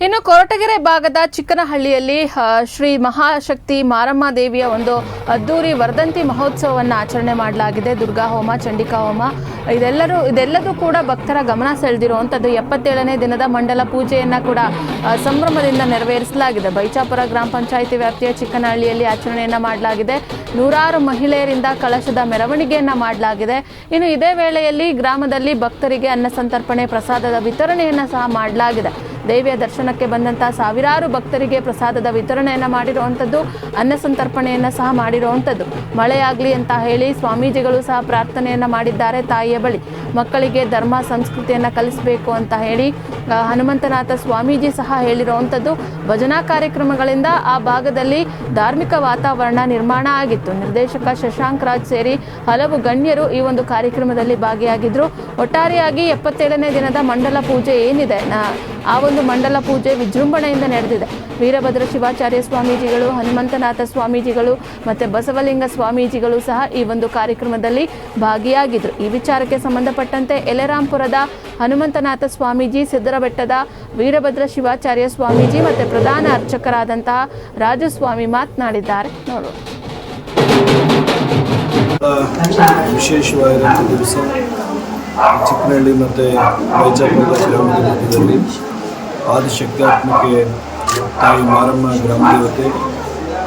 ಇನ್ನು ಕೊರಟಗೆರೆ ಭಾಗದ ಚಿಕ್ಕನಹಳ್ಳಿಯಲ್ಲಿ ಶ್ರೀ ಮಹಾಶಕ್ತಿ ಮಾರಮ್ಮ ದೇವಿಯ ಒಂದು ಅದ್ದೂರಿ ವರ್ಧಂತಿ ಮಹೋತ್ಸವವನ್ನು ಆಚರಣೆ ಮಾಡಲಾಗಿದೆ. ದುರ್ಗಾ ಹೋಮ, ಚಂಡಿಕಾ ಹೋಮ ಇದೆಲ್ಲದೂ ಕೂಡ ಭಕ್ತರ ಗಮನ ಸೆಳೆದಿರುವಂಥದ್ದು. 77ನೇ ದಿನದ ಮಂಡಲ ಪೂಜೆಯನ್ನು ಕೂಡ ಸಂಭ್ರಮದಿಂದ ನೆರವೇರಿಸಲಾಗಿದೆ. ಬೈಚಾಪುರ ಗ್ರಾಮ ಪಂಚಾಯಿತಿ ವ್ಯಾಪ್ತಿಯ ಚಿಕ್ಕನಹಳ್ಳಿಯಲ್ಲಿ ಆಚರಣೆಯನ್ನು ಮಾಡಲಾಗಿದೆ. ನೂರಾರು ಮಹಿಳೆಯರಿಂದ ಕಳಶದ ಮೆರವಣಿಗೆಯನ್ನು ಮಾಡಲಾಗಿದೆ. ಇನ್ನು ಇದೇ ವೇಳೆಯಲ್ಲಿ ಗ್ರಾಮದಲ್ಲಿ ಭಕ್ತರಿಗೆ ಅನ್ನ ಸಂತರ್ಪಣೆ, ಪ್ರಸಾದದ ವಿತರಣೆಯನ್ನು ಸಹ ಮಾಡಲಾಗಿದೆ. ದೇವಿಯ ದರ್ಶನಕ್ಕೆ ಬಂದಂತಹ ಸಾವಿರಾರು ಭಕ್ತರಿಗೆ ಪ್ರಸಾದದ ವಿತರಣೆಯನ್ನು ಮಾಡಿರುವಂಥದ್ದು, ಅನ್ನ ಸಂತರ್ಪಣೆಯನ್ನು ಸಹ ಮಾಡಿರುವಂಥದ್ದು. ಮಳೆಯಾಗಲಿ ಅಂತ ಹೇಳಿ ಸ್ವಾಮೀಜಿಗಳು ಸಹ ಪ್ರಾರ್ಥನೆಯನ್ನು ಮಾಡಿದ್ದಾರೆ. ತಾಯಿಯ ಬಳಿ ಮಕ್ಕಳಿಗೆ ಧರ್ಮ ಸಂಸ್ಕೃತಿಯನ್ನು ಕಲಿಸಬೇಕು ಅಂತ ಹೇಳಿ ಹನುಮಂತನಾಥ ಸ್ವಾಮೀಜಿ ಸಹ ಹೇಳಿರುವಂಥದ್ದು. ಭಜನಾ ಕಾರ್ಯಕ್ರಮಗಳಿಂದ ಆ ಭಾಗದಲ್ಲಿ ಧಾರ್ಮಿಕ ವಾತಾವರಣ ನಿರ್ಮಾಣ ಆಗಿತ್ತು. ನಿರ್ದೇಶಕ ಶಶಾಂಕ್ ರಾಜ್ ಸೇರಿ ಹಲವು ಗಣ್ಯರು ಈ ಒಂದು ಕಾರ್ಯಕ್ರಮದಲ್ಲಿ ಭಾಗಿಯಾಗಿದ್ದರು. ಒಟ್ಟಾರೆಯಾಗಿ 77ನೇ ದಿನದ ಮಂಡಲ ಪೂಜೆ ಏನಿದೆ, ಆ ಒಂದು ಮಂಡಲ ಪೂಜೆ ವಿಜೃಂಭಣೆಯಿಂದ ನಡೆದಿದೆ. ವೀರಭದ್ರ ಶಿವಾಚಾರ್ಯ ಸ್ವಾಮೀಜಿಗಳು, ಹನುಮಂತನಾಥ ಸ್ವಾಮೀಜಿಗಳು ಮತ್ತು ಬಸವಲಿಂಗ ಸ್ವಾಮೀಜಿಗಳು ಸಹ ಈ ಒಂದು ಕಾರ್ಯಕ್ರಮದಲ್ಲಿ ಭಾಗಿಯಾಗಿದ್ದರು. ಈ ವಿಚಾರಕ್ಕೆ ಸಂಬಂಧಪಟ್ಟಂತೆ ಯಲೆರಾಂಪುರದ ಹನುಮಂತನಾಥ ಸ್ವಾಮೀಜಿ, ಸಿದ್ದರಬೆಟ್ಟದ ವೀರಭದ್ರ ಶಿವಾಚಾರ್ಯ ಸ್ವಾಮೀಜಿ ಮತ್ತು ಪ್ರಧಾನ ಅರ್ಚಕರಾದಂತಹ ರಾಜಸ್ವಾಮಿ ಮಾತನಾಡಿದ್ದಾರೆ. ನೋಡೋಣ. ವಿಶೇಷವಾದ ದಿವಸ ಚಿಕ್ಕನಹಳ್ಳಿ ಮತ್ತು ಬೈಚಾಪುರದ ಗ್ರಾಮದ ಮಧ್ಯದಲ್ಲಿ ಆದಿಶಕ್ತಾತ್ಮಕೆ ತಾಯಿ ಮಾರಮ್ಮ ಗ್ರಾಮದೇವತೆ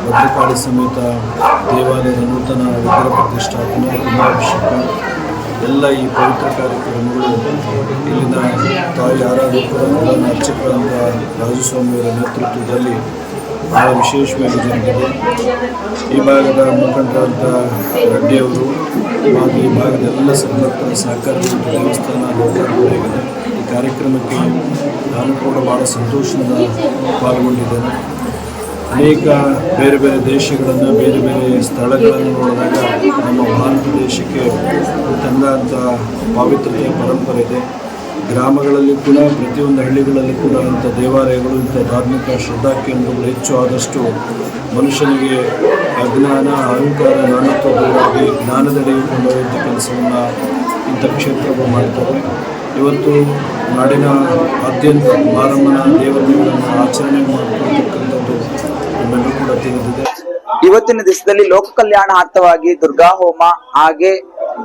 ಭದ್ರಕಾಳಿ ಸಮೇತ ದೇವಾಲಯದ ನೂತನ ವಿಗ್ರಹ ಪ್ರತಿಷ್ಠಾಪನೆ, ಕುಂಭಾಭಿಷೇಕ ಎಲ್ಲ ಈ ಪವಿತ್ರ ಕಾರ್ಯಕ್ರಮಗಳು ಇಲ್ಲಿನ ತಾಯಿ ಆರಾಧಕರ ಅರ್ಚಕರಾದ ರಾಜಸ್ವಾಮಿಯವರ ನೇತೃತ್ವದಲ್ಲಿ ಬಹಳ ವಿಶೇಷವಾಗಿ ಜರುಗಿದೆ. ಈ ಭಾಗದ ಮುಖಂಡರಾದ ರೆಡ್ಡಿಯವರು ಹಾಗೂ ಈ ಭಾಗದ ಎಲ್ಲ ಭಕ್ತರ ಸಹಕಾರದಿಂದ ದೇವಸ್ಥಾನ ಲೋಕಾರ್ಪಣೆಯಾಗಿದೆ. ಈ ಕಾರ್ಯಕ್ರಮಕ್ಕೆ ನಾನು ಕೂಡ ಭಾಳ ಸಂತೋಷದಿಂದ ಪಾಲ್ಗೊಂಡಿದ್ದೇನೆ. ಅನೇಕ ಬೇರೆ ಬೇರೆ ದೇಶಗಳನ್ನು, ಬೇರೆ ಬೇರೆ ಸ್ಥಳಗಳನ್ನು ನೋಡಿದಾಗ ನಮ್ಮ ಭಾರತ ದೇಶಕ್ಕೆ ತಂದಂಥ ಪಾವಿತ್ರತೆಯ ಪರಂಪರೆ ಇದೆ. ಗ್ರಾಮಗಳಲ್ಲಿ ಕೂಡ, ಪ್ರತಿಯೊಂದು ಹಳ್ಳಿಗಳಲ್ಲಿ ಕೂಡ ಇಂಥ ದೇವಾಲಯಗಳು, ಇಂಥ ಧಾರ್ಮಿಕ ಶ್ರದ್ಧಾ ಕೇಂದ್ರಗಳು ಹೆಚ್ಚು ಆದಷ್ಟು ಮನುಷ್ಯನಿಗೆ ಅಜ್ಞಾನ, ಅಹಂಕಾರ, ನಾನತ್ವವಾಗಿ ಜ್ಞಾನದೆಡೆಗೆ ಕೊಂಡೊಯ್ಯುವಂಥ ಕೆಲಸವನ್ನು ಇಂಥ ಕ್ಷೇತ್ರಗಳು ಮಾಡ್ತಾರೆ. ಇವತ್ತು ನಾಡಿನ ಆದ್ಯಂತ ಮಾರಮ್ಮನ ದೇವತೆಗಳನ್ನು ಆಚರಣೆ ಮಾಡಿಕೊಳ್ತಕ್ಕಂಥದ್ದು ನಮ್ಮೆಲ್ಲರೂ ಕೂಡ ತಿಳಿದಿದೆ. ಇವತ್ತಿನ ದಿವಸದಲ್ಲಿ ಲೋಕ ಕಲ್ಯಾಣಾರ್ಥವಾಗಿ ದುರ್ಗಾ ಹೋಮ, ಹಾಗೆ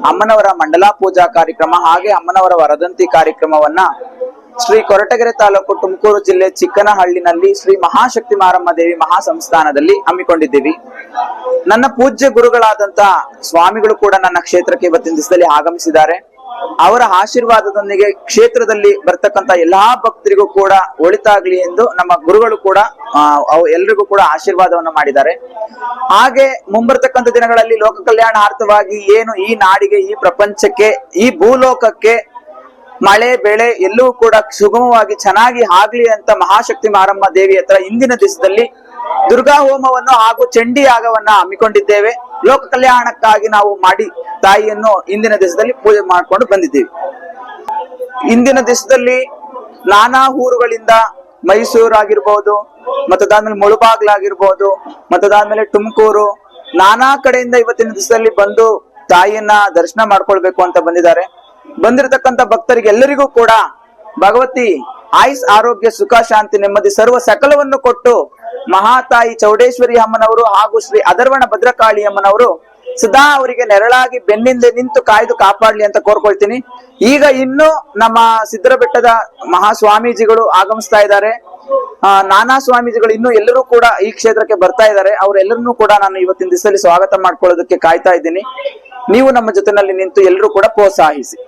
ಅಮ್ಮನವರ ಮಂಡಲ ಪೂಜಾ ಕಾರ್ಯಕ್ರಮ, ಹಾಗೆ ಅಮ್ಮನವರ ವರದಂತಿ ಕಾರ್ಯಕ್ರಮವನ್ನ ಶ್ರೀ ಕೊರಟಗೆರೆ ತಾಲೂಕು, ತುಮಕೂರು ಜಿಲ್ಲೆ ಚಿಕ್ಕನಹಳ್ಳಿನಲ್ಲಿ ಶ್ರೀ ಮಹಾಶಕ್ತಿ ಮಾರಮ್ಮ ದೇವಿ ಮಹಾಸಂಸ್ಥಾನದಲ್ಲಿ ಹಮ್ಮಿಕೊಂಡಿದ್ದೀವಿ. ನನ್ನ ಪೂಜ್ಯ ಗುರುಗಳಾದಂತ ಸ್ವಾಮಿಗಳು ಕೂಡ ನನ್ನ ಕ್ಷೇತ್ರಕ್ಕೆ ಇವತ್ತಿನ ದಿವಸದಲ್ಲಿ ಆಗಮಿಸಿದ್ದಾರೆ. ಅವರ ಆಶೀರ್ವಾದದೊಂದಿಗೆ ಕ್ಷೇತ್ರದಲ್ಲಿ ಬರ್ತಕ್ಕಂತ ಎಲ್ಲಾ ಭಕ್ತರಿಗೂ ಕೂಡ ಒಳಿತಾಗ್ಲಿ ಎಂದು ನಮ್ಮ ಗುರುಗಳು ಕೂಡ ಎಲ್ರಿಗೂ ಕೂಡ ಆಶೀರ್ವಾದವನ್ನು ಮಾಡಿದ್ದಾರೆ. ಹಾಗೆ ಮುಂಬರ್ತಕ್ಕಂಥ ದಿನಗಳಲ್ಲಿ ಲೋಕ ಕಲ್ಯಾಣಾರ್ಥವಾಗಿ ಏನು ಈ ನಾಡಿಗೆ, ಈ ಪ್ರಪಂಚಕ್ಕೆ, ಈ ಭೂಲೋಕಕ್ಕೆ ಮಳೆ ಬೆಳೆ ಎಲ್ಲವೂ ಕೂಡ ಸುಗಮವಾಗಿ ಚೆನ್ನಾಗಿ ಆಗ್ಲಿ ಅಂತ ಮಹಾಶಕ್ತಿ ಮಾರಮ್ಮ ದೇವಿ ಹತ್ರ ಇಂದಿನ ದಿವಸದಲ್ಲಿ ದುರ್ಗಾ ಹೋಮವನ್ನು ಹಾಗೂ ಚಂಡಿ ಯಾಗವನ್ನ ಹಮ್ಮಿಕೊಂಡಿದ್ದೇವೆ. ಲೋಕ ಕಲ್ಯಾಣಕ್ಕಾಗಿ ನಾವು ಮಾಡಿ ತಾಯಿಯನ್ನು ಇಂದಿನ ದಿವಸದಲ್ಲಿ ಪೂಜೆ ಮಾಡ್ಕೊಂಡು ಬಂದಿದ್ದೇವೆ. ಇಂದಿನ ದಿವಸದಲ್ಲಿ ನಾನಾ ಊರುಗಳಿಂದ, ಮೈಸೂರು ಆಗಿರ್ಬೋದು, ಮತ್ತದಾದ್ಮೇಲೆ ಮುಳುಬಾಗ್ಲಾಗಿರ್ಬೋದು, ಮತ್ತದಾದ್ಮೇಲೆ ತುಮಕೂರು, ನಾನಾ ಕಡೆಯಿಂದ ಇವತ್ತಿನ ದಿವಸದಲ್ಲಿ ಬಂದು ತಾಯಿಯನ್ನ ದರ್ಶನ ಮಾಡ್ಕೊಳ್ಬೇಕು ಅಂತ ಬಂದಿದ್ದಾರೆ. ಬಂದಿರತಕ್ಕಂತ ಭಕ್ತರಿಗೆ ಎಲ್ಲರಿಗೂ ಕೂಡ ಭಗವತಿ ಆಯುಸ್, ಆರೋಗ್ಯ, ಸುಖ, ಶಾಂತಿ, ನೆಮ್ಮದಿ ಸರ್ವ ಸಕಲವನ್ನು ಕೊಟ್ಟು ಮಹಾತಾಯಿ ಚೌಡೇಶ್ವರಿ ಅಮ್ಮನವರು ಹಾಗೂ ಶ್ರೀ ಅದರ್ವಣ ಭದ್ರಕಾಳಿ ಅಮ್ಮನವರು ಸದಾ ಅವರಿಗೆ ನೆರಳಾಗಿ ಬೆನ್ನಿಂದ ನಿಂತು ಕಾಯ್ದು ಕಾಪಾಡ್ಲಿ ಅಂತ ಕೋರ್ಕೊಳ್ತೀನಿ. ಈಗ ಇನ್ನು ನಮ್ಮ ಸಿದ್ದರಬೆಟ್ಟದ ಮಹಾಸ್ವಾಮೀಜಿಗಳು ಆಗಮಿಸ್ತಾ ಇದ್ದಾರೆ. ನಾನಾ ಸ್ವಾಮೀಜಿಗಳು ಇನ್ನು ಎಲ್ಲರೂ ಕೂಡ ಈ ಕ್ಷೇತ್ರಕ್ಕೆ ಬರ್ತಾ ಇದ್ದಾರೆ. ಅವರೆಲ್ಲರನ್ನೂ ಕೂಡ ನಾನು ಇವತ್ತಿನ ದಿವಸದಲ್ಲಿ ಸ್ವಾಗತ ಮಾಡ್ಕೊಳ್ಳೋದಕ್ಕೆ ಕಾಯ್ತಾ ಇದ್ದೀನಿ. ನೀವು ನಮ್ಮ ಜೊತೆನಲ್ಲಿ ನಿಂತು ಎಲ್ಲರೂ ಕೂಡ ಪ್ರೋತ್ಸಾಹಿಸಿ.